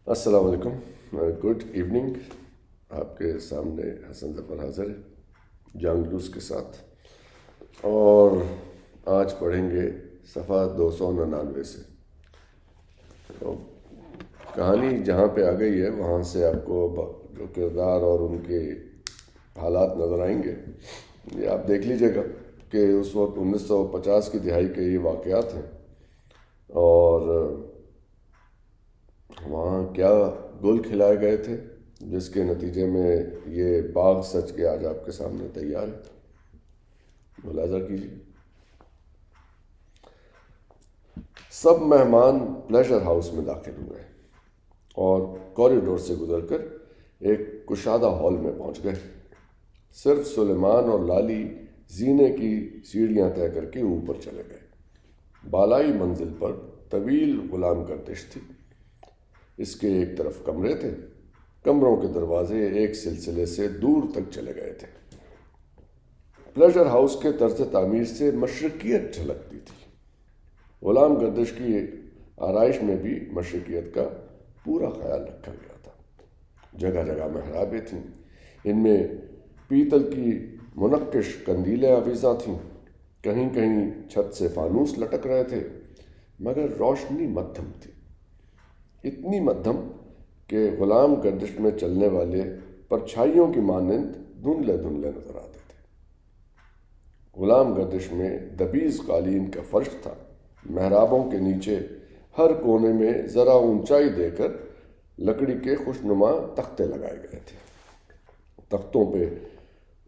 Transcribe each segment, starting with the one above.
السلام علیکم، good evening. آپ کے سامنے حسن ظفر حاضر ہے جانگلوس کے ساتھ، اور آج پڑھیں گے صفحہ 299 سے۔ تو کہانی جہاں پہ آ گئی ہے وہاں سے آپ کو جو کردار اور ان کے حالات نظر آئیں گے، یہ آپ دیکھ لیجیے گا کہ اس وقت 1950 کی دہائی کے یہ واقعات ہیں، اور وہاں کیا گل کھلائے گئے تھے جس کے نتیجے میں یہ باغ سج کے آج آپ کے سامنے تیار ہے۔ ملاحظہ کیجیے، سب مہمان پلیجر ہاؤس میں داخل ہوئے اور کوریڈور سے گزر کر ایک کشادہ ہال میں پہنچ گئے۔ صرف سلیمان اور لالی زینے کی سیڑھیاں طے کر کے اوپر چلے گئے۔ بالائی منزل پر طویل غلام گردش تھی۔ اس کے ایک طرف کمرے تھے، کمروں کے دروازے ایک سلسلے سے دور تک چلے گئے تھے۔ پلیجر ہاؤس کے طرز تعمیر سے مشرقیت جھلکتی تھی۔ غلام گردش کی آرائش میں بھی مشرقیت کا پورا خیال رکھا گیا تھا۔ جگہ جگہ محرابیں تھیں، ان میں پیتل کی منقش قندیلیں آویزاں تھیں، کہیں کہیں چھت سے فانوس لٹک رہے تھے، مگر روشنی مدھم تھی، اتنی مدھم کہ غلام گردش میں چلنے والے پرچھائیوں کی مانند دھندلے دھندلے نظر آتے تھے۔ غلام گردش میں دبیز قالین کا فرش تھا۔ محرابوں کے نیچے ہر کونے میں ذرا اونچائی دے کر لکڑی کے خوشنما تختے لگائے گئے تھے۔ تختوں پہ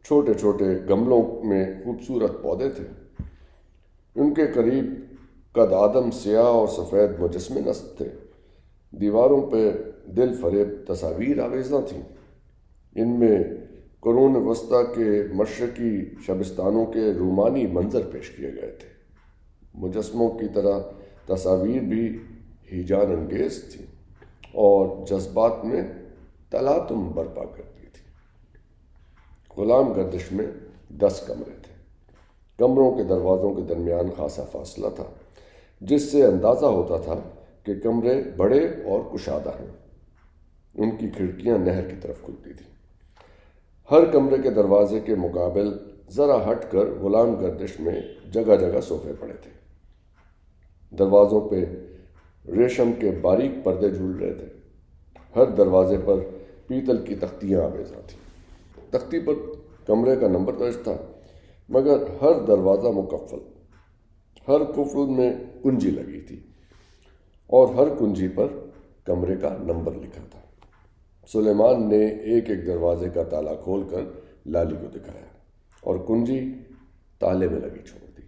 چھوٹے چھوٹے گملوں میں خوبصورت پودے تھے۔ ان کے قریب قد آدم سیاہ اور سفید مجسمے نصب تھے۔ دیواروں پہ دل فریب تصاویر آویزاں تھیں، ان میں قرون وسطیٰ کے مشرقی شبستانوں کے رومانی منظر پیش کیے گئے تھے۔ مجسموں کی طرح تصاویر بھی ہیجان انگیز تھیں اور جذبات میں تلاطم برپا کرتی تھی۔ غلام گردش میں 10 کمرے تھے۔ کمروں کے دروازوں کے درمیان خاصا فاصلہ تھا، جس سے اندازہ ہوتا تھا کہ کمرے بڑے اور کشادہ ہیں۔ ان کی کھڑکیاں نہر کی طرف کھلتی تھیں۔ ہر کمرے کے دروازے کے مقابل ذرا ہٹ کر غلام گردش میں جگہ جگہ صوفے پڑے تھے۔ دروازوں پہ ریشم کے باریک پردے جھول رہے تھے۔ ہر دروازے پر پیتل کی تختیاں آویزاں تھیں۔ تختی پر کمرے کا نمبر درج تھا، مگر ہر دروازہ مقفل، ہر قفل میں کنجی لگی تھی اور ہر کنجی پر کمرے کا نمبر لکھا تھا۔ سلیمان نے ایک ایک دروازے کا تالا کھول کر لالی کو دکھایا اور کنجی تالے میں لگی چھوڑ دی،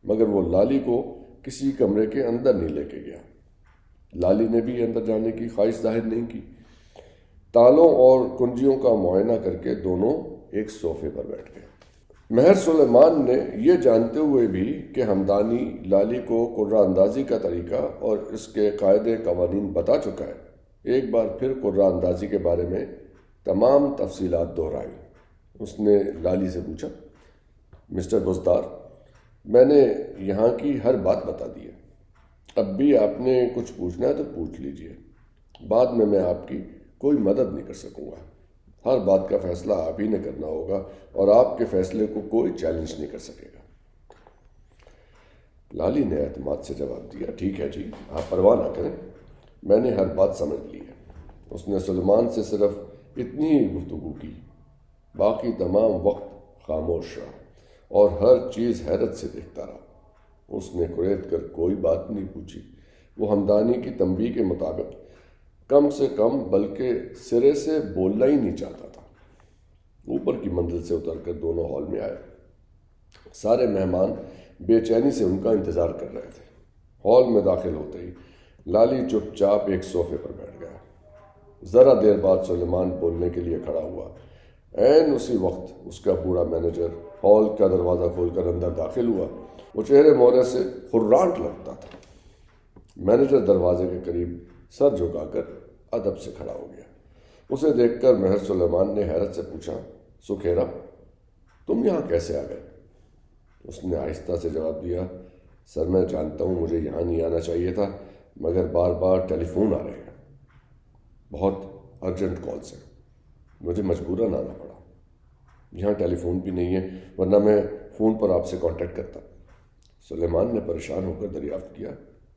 مگر وہ لالی کو کسی کمرے کے اندر نہیں لے کے گیا۔ لالی نے بھی اندر جانے کی خواہش ظاہر نہیں کی۔ تالوں اور کنجیوں کا معائنہ کر کے دونوں ایک صوفے پر بیٹھ گئے۔ مہر سلیمان نے یہ جانتے ہوئے بھی کہ ہمدانی لالی کو قرعہ اندازی کا طریقہ اور اس کے قاعدے قوانین بتا چکا ہے، ایک بار پھر قرعہ اندازی کے بارے میں تمام تفصیلات دہرائی۔ اس نے لالی سے پوچھا، مسٹر بزدار، میں نے یہاں کی ہر بات بتا دی ہے، اب بھی آپ نے کچھ پوچھنا ہے تو پوچھ لیجئے، بعد میں آپ کی کوئی مدد نہیں کر سکوں گا۔ ہر بات کا فیصلہ آپ ہی نے کرنا ہوگا اور آپ کے فیصلے کو کوئی چیلنج نہیں کر سکے گا۔ لالی نے اعتماد سے جواب دیا، ٹھیک ہے جی، آپ پرواہ نہ کریں، میں نے ہر بات سمجھ لی ہے۔ اس نے سلیمان سے صرف اتنی ہی گفتگو کی، باقی تمام وقت خاموش رہا اور ہر چیز حیرت سے دیکھتا رہا۔ اس نے کریت کر کوئی بات نہیں پوچھی۔ وہ ہمدانی کی تنبیہ کے مطابق کم سے کم بلکہ سرے سے بولنا ہی نہیں چاہتا تھا۔ اوپر کی منزل سے اتر کر دونوں ہال میں آئے۔ سارے مہمان بے چینی سے ان کا انتظار کر رہے تھے۔ ہال میں داخل ہوتے ہی لالی چپ چاپ ایک صوفے پر بیٹھ گیا۔ ذرا دیر بعد سلیمان بولنے کے لیے کھڑا ہوا۔ عین اسی وقت اس کا بوڑھا مینیجر ہال کا دروازہ کھول کر اندر داخل ہوا۔ وہ چہرے مورے سے خرانٹ لگتا تھا۔ مینیجر دروازے کے قریب سر جھکا کر ادب سے کھڑا ہو گیا۔ اسے دیکھ کر مہر سلیمان نے حیرت سے پوچھا، سکھیرا، تم یہاں کیسے آ گئے؟ اس نے آہستہ سے جواب دیا، سر میں جانتا ہوں مجھے یہاں نہیں آنا چاہیے تھا، مگر بار بار ٹیلی فون آ رہے ہیں۔ بہت ارجنٹ کالز ہیں، مجھے مجبوراً آنا پڑا، یہاں ٹیلی فون بھی نہیں ہے ورنہ میں فون پر آپ سے کانٹیکٹ کرتا۔ سلیمان نے پریشان ہو کر دریافت کیا،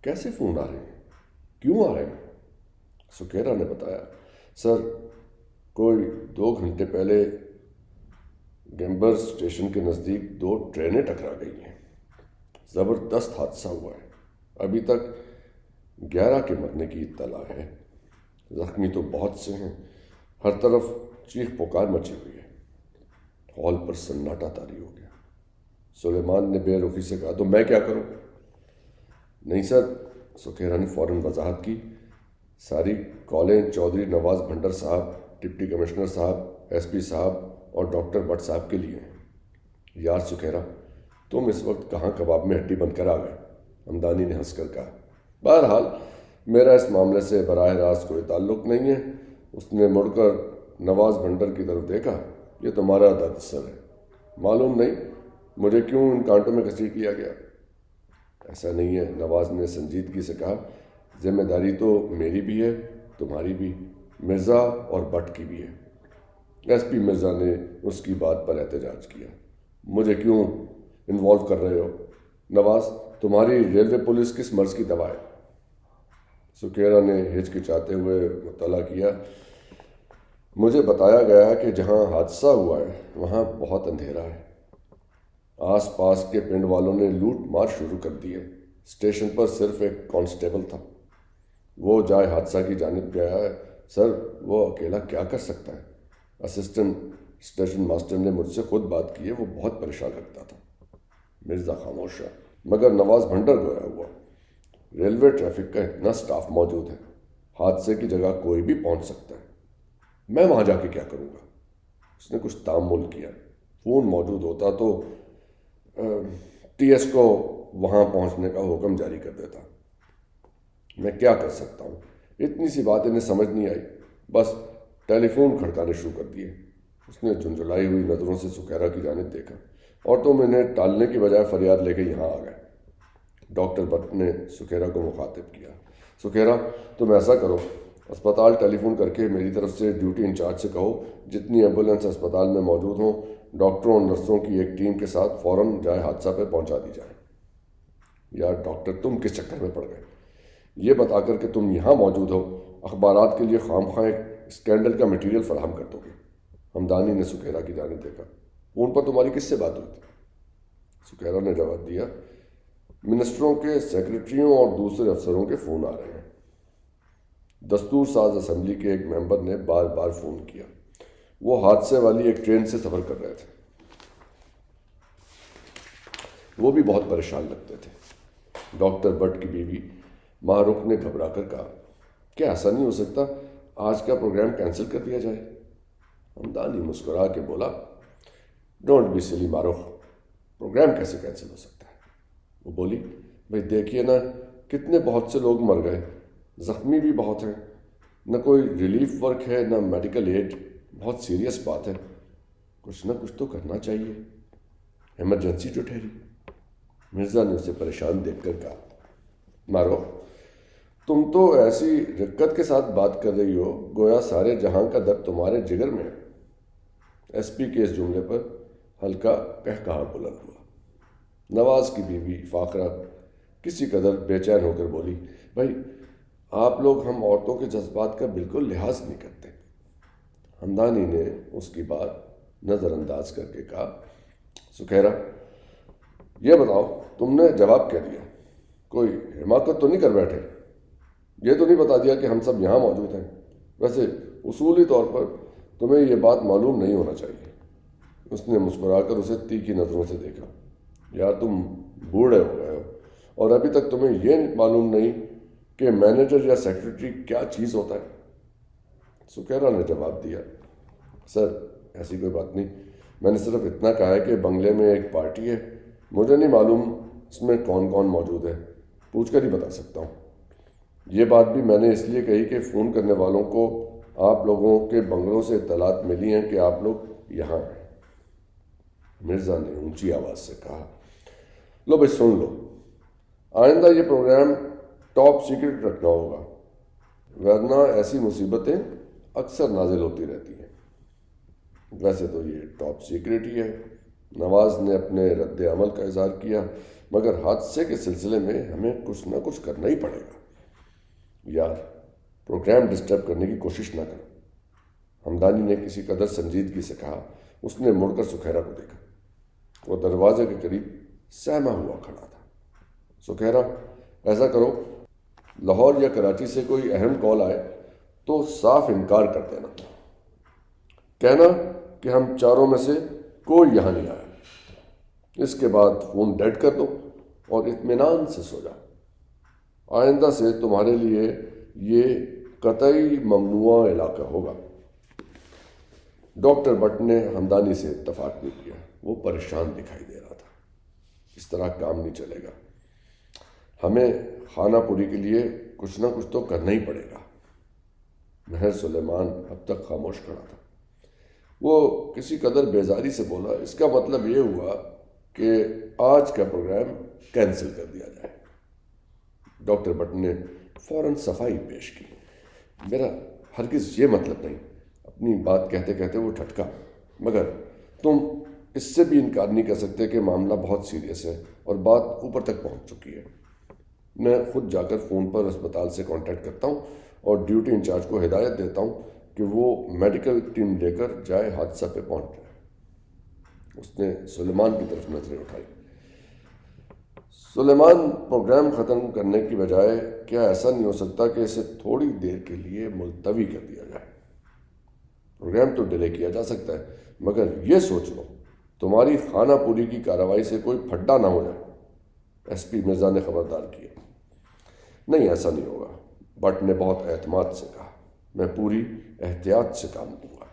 کیسے فون آ رہے ہیں، کیوں آ رہے ہیں؟ سکھیرا نے بتایا، سر کوئی 2 گھنٹے پہلے گیمبر اسٹیشن کے نزدیک 2 ٹرینیں ٹکرا گئی ہیں، زبردست حادثہ ہوا ہے، ابھی تک 11 کے مرنے کی اطلاع ہے، زخمی تو بہت سے ہیں، ہر طرف چیخ پکار مچی ہوئی ہے۔ ہال پر سناٹا طاری ہو گیا۔ سلیمان نے بے رخی سے کہا، تو میں کیا کروں؟ نہیں سر، سکھیرا نے فوراً وضاحت کی، ساری کالیں چودھری نواز بھنڈر صاحب، ڈپٹی کمشنر صاحب، ایس پی صاحب اور ڈاکٹر بٹ صاحب کے لیے ہیں۔ یار سکھیرا، تم اس وقت کہاں کباب میں ہڈی بن کر آ گئے، ہمدانی نے ہنس کر کہا۔ بہرحال میرا اس معاملے سے براہ راست کوئی تعلق نہیں ہے۔ اس نے مڑ کر نواز بھنڈر کی طرف دیکھا، یہ تمہارا درد سر ہے، معلوم نہیں مجھے کیوں ان کانٹوں میں گھسیٹ لیا گیا۔ ایسا نہیں ہے، نواز نے سنجیدگی سے کہا، ذمہ داری تو میری بھی ہے، تمہاری بھی، مرزا اور بٹ کی بھی ہے۔ ایس پی مرزا نے اس کی بات پر احتجاج کیا، مجھے کیوں انوالو کر رہے ہو؟ نواز، تمہاری ریلوے پولیس کس مرض کی دوا ہے؟ سکھیرا نے ہچکچاتے ہوئے مطلع کیا، مجھے بتایا گیا کہ جہاں حادثہ ہوا ہے وہاں بہت اندھیرا ہے، آس پاس کے پنڈ والوں نے لوٹ مار شروع کر دی ہے، اسٹیشن پر صرف ایک کانسٹیبل تھا، وہ جائے حادثہ کی جانب گیا ہے۔ سر وہ اکیلا کیا کر سکتا ہے؟ اسسٹنٹ اسٹیشن ماسٹر نے مجھ سے خود بات کی ہے، وہ بہت پریشان لگتا تھا۔ مرزا خاموش رہا، مگر نواز بھنڈر گویا ہوا، ریلوے ٹریفک کا اتنا سٹاف موجود ہے، حادثے کی جگہ کوئی بھی پہنچ سکتا ہے، میں وہاں جا کے کیا کروں گا؟ اس نے کچھ تامل کیا، فون موجود ہوتا تو ٹی ایس کو وہاں پہنچنے کا حکم جاری کر دیتا، میں کیا کر سکتا ہوں؟ اتنی سی بات انہیں سمجھ نہیں آئی، بس ٹیلی فون کھڑکانے شروع کر دیے۔ اس نے جھنجھلائی ہوئی نظروں سے سکھیرا کی جانب دیکھا، اور تم انہیں ٹالنے کی بجائے فریاد لے کے یہاں آ گئے۔ ڈاکٹر بٹ نے سکھیرا کو مخاطب کیا، سکھیرا تم ایسا کرو، اسپتال ٹیلی فون کر کے میری طرف سے ڈیوٹی انچارج سے کہو جتنی ایمبولینس اسپتال میں موجود ہوں ڈاکٹروں اور نرسوں کی ایک ٹیم کے ساتھ فوراً جائے حادثہ پہ پہنچا دی جائے۔ یار ڈاکٹر، تم کس چکر میں پڑ گئے؟ یہ بتا کر کہ تم یہاں موجود ہو اخبارات کے لیے خام خواہ ایک اسکینڈل کا مٹیریل فراہم کر دو گے۔ ہمدانی نے سکھیرا کی جانب دیکھا، فون پر تمہاری کس سے بات ہوئی تھی؟ سکھیرا نے جواب دیا، منسٹروں کے، سیکرٹریوں اور دوسرے افسروں کے فون آ رہے ہیں۔ دستور ساز اسمبلی کے ایک ممبر نے بار بار فون کیا، وہ حادثے والی ایک ٹرین سے سفر کر رہے تھے، وہ بھی بہت پریشان لگتے تھے۔ ڈاکٹر بٹ کی بیوی ماہ رخ نے گھبرا کر کہا، کیا ایسا نہیں ہو سکتا آج کا پروگرام کینسل کر دیا جائے؟ ہمدانی مسکرا کے بولا، ڈونٹ بی سلی ماہ رخ، پروگرام کیسے کینسل ہو سکتا ہے؟ وہ بولی، بھائی دیکھیے نا، کتنے بہت سے لوگ مر گئے، زخمی بھی بہت ہیں، نہ کوئی ریلیف ورک ہے نہ میڈیکل ایڈ، بہت سیریس بات ہے، کچھ نہ کچھ تو کرنا چاہیے، ایمرجنسی جو ٹھہری۔ مرزا نے اسے پریشان دیکھ کر کہا، مارو تم تو ایسی رقت کے ساتھ بات کر رہی ہو گویا سارے جہاں کا درد تمہارے جگر میں ہے۔ ایس پی کے اس جملے پر ہلکا قہقہا بلند ہوا۔ نواز کی بیوی فاقرہ کسی قدر بے چین ہو کر بولی، بھائی آپ لوگ ہم عورتوں کے جذبات کا بالکل لحاظ نہیں کرتے۔ ہمدانی نے اس کی بات نظر انداز کر کے کہا، سکھیرا یہ بتاؤ تم نے جواب کیا دیا؟ کوئی حماقت تو نہیں کر بیٹھے؟ یہ تو نہیں بتا دیا کہ ہم سب یہاں موجود ہیں؟ ویسے اصولی طور پر تمہیں یہ بات معلوم نہیں ہونا چاہیے۔ اس نے مسکرا کر اسے تیکھی نظروں سے دیکھا، یار تم بوڑھے ہو گئے ہو اور ابھی تک تمہیں یہ معلوم نہیں کہ مینیجر یا سیکرٹری کیا چیز ہوتا ہے؟ سکھیرا نے جواب دیا، سر ایسی کوئی بات نہیں، میں نے صرف اتنا کہا ہے کہ بنگلے میں ایک پارٹی ہے، مجھے نہیں معلوم اس میں کون کون موجود ہے، پوچھ کر ہی بتا سکتا ہوں۔ یہ بات بھی میں نے اس لیے کہی کہ فون کرنے والوں کو آپ لوگوں کے بنگلوں سے اطلاعات ملی ہیں کہ آپ لوگ یہاں ہیں۔ مرزا نے اونچی آواز سے کہا، لو بھائی سن لو، آئندہ یہ پروگرام ٹاپ سیکرٹ رکھنا ہوگا، ورنہ ایسی مصیبتیں اکثر نازل ہوتی رہتی ہیں۔ ویسے تو یہ ٹاپ سیکرٹ ہی ہے۔ نواز نے اپنے رد عمل کا اظہار کیا، مگر حادثے کے سلسلے میں ہمیں کچھ نہ کچھ کرنا ہی پڑے گا۔ یار، پروگرام ڈسٹرب کرنے کی کوشش نہ کرو، ہمدانی نے کسی قدر سنجیدگی سے کہا۔ اس نے مڑ کر سکھیرا کو دیکھا، وہ دروازے کے قریب سہما ہوا کھڑا تھا۔ سکھیرا، ایسا کرو، لاہور یا کراچی سے کوئی اہم کال آئے تو صاف انکار کر دینا، کہنا کہ ہم چاروں میں سے کوئی یہاں نہیں آیا۔ اس کے بعد فون ڈیڈ کر دو اور اطمینان سے سو جاؤ۔ آئندہ سے تمہارے لیے یہ قطعی ممنوع علاقہ ہوگا۔ ڈاکٹر بٹ نے ہمدانی سے اتفاق نہیں کیا، وہ پریشان دکھائی دے رہا تھا۔ اس طرح کام نہیں چلے گا، ہمیں خانہ پوری کے لیے کچھ نہ کچھ تو کرنا ہی پڑے گا۔ مہر سلیمان اب تک خاموش کھڑا تھا۔ وہ کسی قدر بیزاری سے بولا، اس کا مطلب یہ ہوا کہ آج کا پروگرام کینسل کر دیا جائے۔ ڈاکٹر بٹ نے فوراً صفائی پیش کی، میرا ہرگز یہ مطلب نہیں۔ اپنی بات کہتے کہتے وہ ٹھٹکا، مگر تم اس سے بھی انکار نہیں کر سکتے کہ معاملہ بہت سیریس ہے اور بات اوپر تک پہنچ چکی ہے۔ میں خود جا کر فون پر اسپتال سے کانٹیکٹ کرتا ہوں اور ڈیوٹی انچارج کو ہدایت دیتا ہوں کہ وہ میڈیکل ٹیم لے کر جائے، حادثہ پہ پہنچ جائے۔ اس نے سلیمان کی طرف نظریں اٹھائی۔ سلیمان، پروگرام ختم کرنے کی بجائے کیا ایسا نہیں ہو سکتا کہ اسے تھوڑی دیر کے لیے ملتوی کر دیا جائے؟ پروگرام تو ڈیلے کیا جا سکتا ہے، مگر یہ سوچ لو تمہاری خانہ پوری کی کارروائی سے کوئی پھڈا نہ ہو جائے۔ ایس پی مرزا نے خبردار کیا۔ نہیں، ایسا نہیں ہوگا، بٹ نے بہت اعتماد سے کہا۔ میں پوری احتیاط سے کام دوں گا۔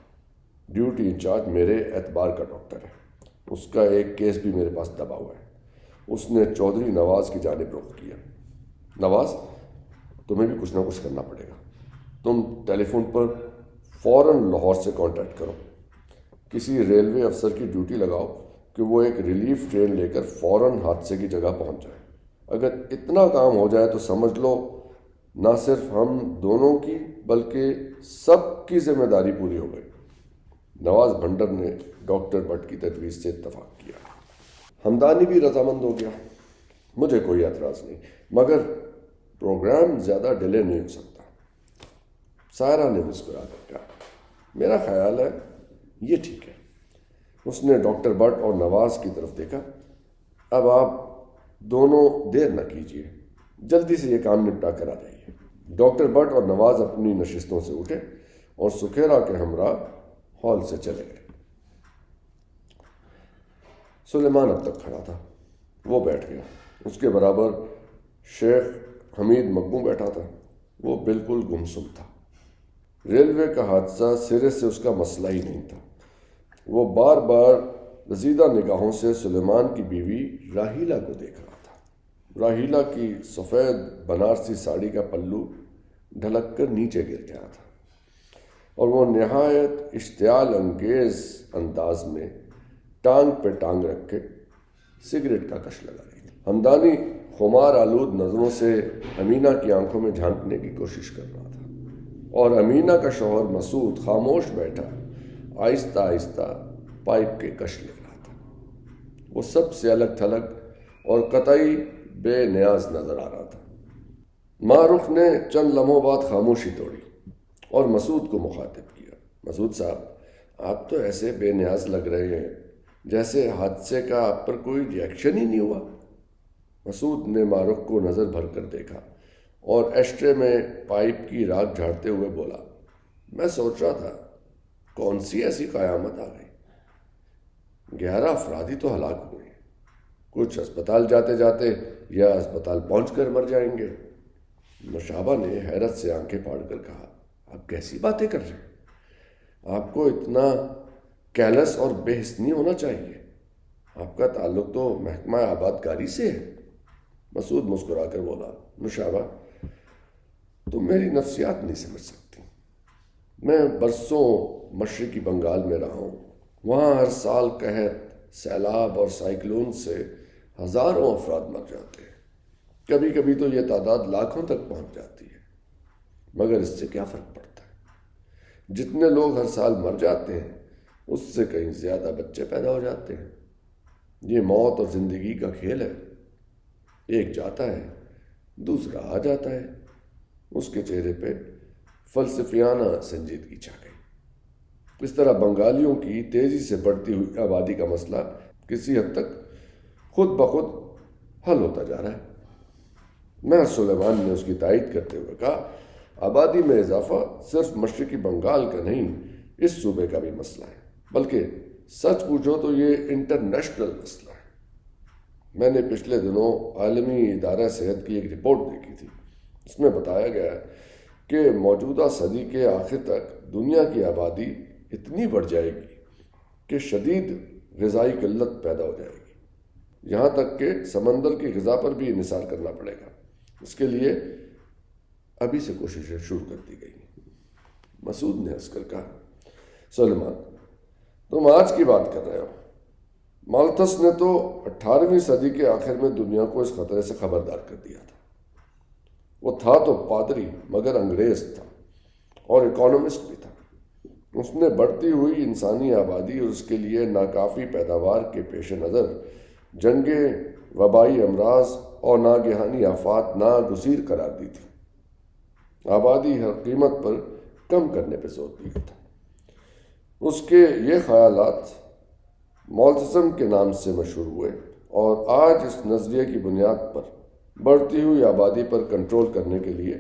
ڈیوٹی انچارج میرے اعتبار کا ڈاکٹر ہے، اس کا ایک کیس بھی میرے پاس دبا ہوا ہے۔ اس نے چودھری نواز کی جانب رخ کیا۔ نواز، تمہیں بھی کچھ نہ کچھ کرنا پڑے گا۔ تم ٹیلی فون پر فوراً لاہور سے کانٹیکٹ کرو، کسی ریلوے افسر کی ڈیوٹی لگاؤ کہ وہ ایک ریلیف ٹرین لے کر فوراً حادثے کی جگہ پہنچ جائے۔ اگر اتنا کام ہو جائے تو سمجھ لو نہ صرف ہم دونوں کی بلکہ سب کی ذمہ داری پوری ہو گئی۔ نواز بھنڈر نے ڈاکٹر بٹ کی تجویز سے اتفاق کیا۔ ہمدانی بھی رضامند ہو گیا۔ مجھے کوئی اعتراض نہیں، مگر پروگرام زیادہ ڈیلے نہیں ہو سکتا۔ سائرہ نے مسکرا کر کہا، میرا خیال ہے یہ ٹھیک ہے۔ اس نے ڈاکٹر بٹ اور نواز کی طرف دیکھا۔ اب آپ دونوں دیر نہ کیجیے، جلدی سے یہ کام نپٹا کر آ جائیے۔ ڈاکٹر بٹ اور نواز اپنی نشستوں سے اٹھے اور سکھیرا کے ہمراہ ہال سے چلے گئے۔ سلیمان اب تک کھڑا تھا، وہ بیٹھ گیا۔ اس کے برابر شیخ حمید مقبو بیٹھا تھا، وہ بالکل گمسم تھا۔ ریلوے کا حادثہ سرے سے اس کا مسئلہ ہی نہیں تھا۔ وہ بار بار رزیدہ نگاہوں سے سلیمان کی بیوی راہیلہ کو دیکھ رہا تھا۔ راہیلہ کی سفید بنارسی ساڑی کا پلو ڈھلک کر نیچے گر گیا تھا اور وہ نہایت اشتعال انگیز انداز میں ٹانگ پہ ٹانگ رکھ کے سگریٹ کا کش لگا رہی تھی۔ ہمدانی خمار آلود نظروں سے امینہ کی آنکھوں میں جھانکنے کی کوشش کر رہا تھا اور امینہ کا شوہر مسعود خاموش بیٹھا آہستہ آہستہ پائپ کے کش لے رہا تھا۔ وہ سب سے الگ تھلگ اور قطعی بے نیاز نظر آ رہا تھا۔ ماہ رخ نے چند لمحوں بعد خاموشی توڑی اور مسعود کو مخاطب کیا، مسعود صاحب، آپ تو ایسے بے نیاز لگ رہے ہیں جیسے حادثے کا آپ پر کوئی ریئیکشن ہی نہیں ہوا۔ مسعود نے ماہ رخ کو نظر بھر کر دیکھا اور ایشٹرے میں پائپ کی راکھ جھاڑتے ہوئے بولا، میں سوچ رہا تھا کون سی ایسی قیامت آ گئی، 11 افراد ہی تو ہلاک ہوئے، کچھ اسپتال جاتے جاتے یا اسپتال پہنچ کر مر جائیں گے۔ نوشابہ نے حیرت سے آنکھیں پھاڑ کر کہا، آپ کیسی باتیں کر رہے ہیں؟ آپ کو اتنا کیلس اور بے حس نہیں ہونا چاہیے، آپ کا تعلق تو محکمہ آبادکاری سے ہے۔ مسعود مسکرا کر بولا، نوشابہ، تم میری نفسیات نہیں سمجھ سکتی۔ میں برسوں مشرقی بنگال میں رہا ہوں، وہاں ہر سال قحط، سیلاب اور سائیکلون سے ہزاروں افراد مر جاتے ہیں، کبھی کبھی تو یہ تعداد لاکھوں تک پہنچ جاتی ہے۔ مگر اس سے کیا فرق پڑتا ہے؟ جتنے لوگ ہر سال مر جاتے ہیں اس سے کہیں زیادہ بچے پیدا ہو جاتے ہیں۔ یہ موت اور زندگی کا کھیل ہے، ایک جاتا ہے دوسرا آ جاتا ہے۔ اس کے چہرے پہ فلسفیانہ سنجیدگی چھا گئی۔ اس طرح بنگالیوں کی تیزی سے بڑھتی ہوئی آبادی کا مسئلہ کسی حد تک خود بخود حل ہوتا جا رہا ہے۔ مہر سلیمان نے اس کی تائید کرتے ہوئے کہا، آبادی میں اضافہ صرف مشرقی بنگال کا نہیں، اس صوبے کا بھی مسئلہ ہے، بلکہ سچ پوچھو تو یہ انٹرنیشنل مسئلہ ہے۔ میں نے پچھلے دنوں عالمی ادارہ صحت کی ایک رپورٹ دیکھی تھی۔ اس میں بتایا گیا ہے کہ موجودہ صدی کے آخر تک دنیا کی آبادی اتنی بڑھ جائے گی کہ شدید غذائی قلت پیدا ہو جائے گی، یہاں تک کہ سمندر کی غذا پر بھی انحصار کرنا پڑے گا۔ اس کے لیے ابھی سے کوششیں شروع کر دی گئی ہیں۔ مسعود نے ہنس کر کہا، سلیمان تم آج کی بات کر رہے ہو، مالتھس نے تو 18ویں صدی کے آخر میں دنیا کو اس خطرے سے خبردار کر دیا تھا۔ وہ تھا تو پادری مگر انگریز تھا اور اکانومسٹ بھی تھا۔ اس نے بڑھتی ہوئی انسانی آبادی اور اس کے لیے ناکافی پیداوار کے پیش نظر جنگیں، وبائی امراض اور ناگہانی آفات ناگزیر قرار دی تھی۔ آبادی ہر قیمت پر کم کرنے پہ زور دیا تھا۔ اس کے یہ خیالات مالتھزم کے نام سے مشہور ہوئے اور آج اس نظریے کی بنیاد پر بڑھتی ہوئی آبادی پر کنٹرول کرنے کے لیے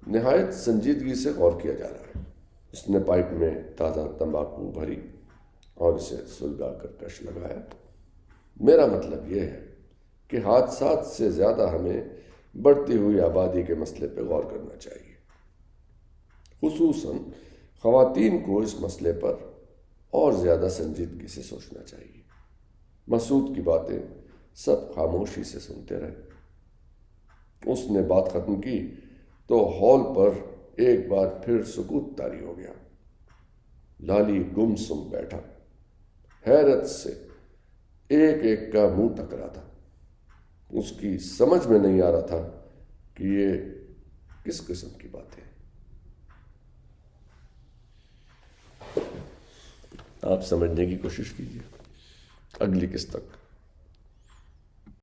نہایت سنجیدگی سے غور کیا جا رہا ہے۔ اس نے پائپ میں تازہ تمباکو بھری اور اسے سلگا کر کش لگایا۔ میرا مطلب یہ ہے کہ حادثات سے زیادہ ہمیں بڑھتی ہوئی آبادی کے مسئلے پہ غور کرنا چاہیے۔ خصوصاً خواتین کو اس مسئلے پر اور زیادہ سنجیدگی سے سوچنا چاہیے۔ مسعود کی باتیں سب خاموشی سے سنتے رہے۔ اس نے بات ختم کی تو ہال پر ایک بار پھر سکوت طاری ہو گیا۔ لالی گم سم بیٹھا، حیرت سے ایک ایک کا منہ تک رہا تھا۔ اس کی سمجھ میں نہیں آ رہا تھا کہ یہ کس قسم کی بات ہے۔ آپ سمجھنے کی کوشش کیجیے۔ اگلی قسط تک